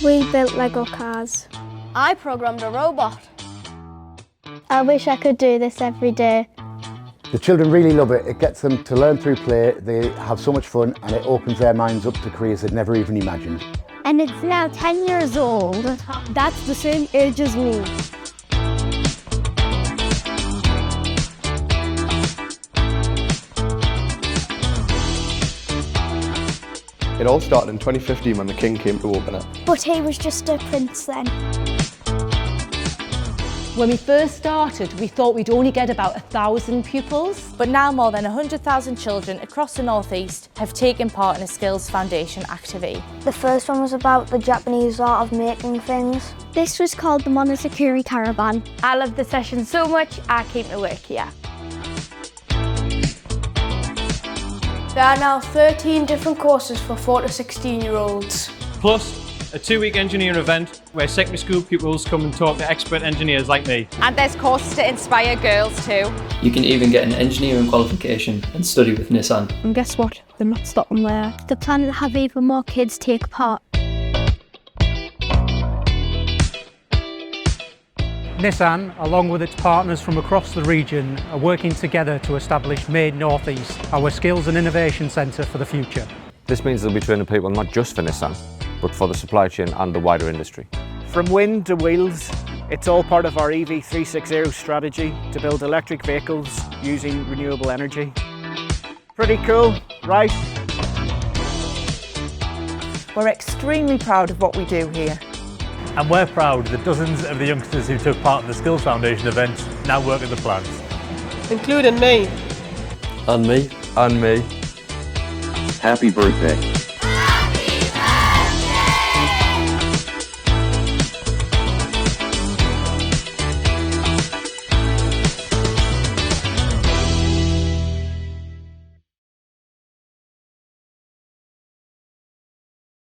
We built Lego cars. I programmed a robot. I wish I could do this every day. The children really love it. It gets them to learn through play, they have so much fun, and it opens their minds up to careers they'd never even imagined. And it's now 10 years old. That's the same age as me. It all started in 2015 when the King came to open it. But he was just a prince then. When we first started, we thought we'd only get about 1,000 pupils. But now more than 100,000 children across the North East have taken part in a Skills Foundation activity. The first one was about the Japanese art of making things. This was called the Monozukuri Caravan. I love the session so much, I came to work here. There are now 13 different courses for 4 to 16-year-olds. Plus a 2-week engineering event where secondary school pupils come and talk to expert engineers like me. And there's courses to inspire girls too. You can even get an engineering qualification and study with Nissan. And guess what? They're not stopping there. The plan to have even more kids take part. Nissan, along with its partners from across the region, are working together to establish Made North East, our skills and innovation centre for the future. This means they'll be training people not just for Nissan, but for the supply chain and the wider industry. From wind to wheels, it's all part of our EV360 strategy to build electric vehicles using renewable energy. Pretty cool, right? We're extremely proud of what we do here. And we're proud that dozens of the youngsters who took part in the Skills Foundation event now work at the plant. Including me. And me. And me. Happy birthday.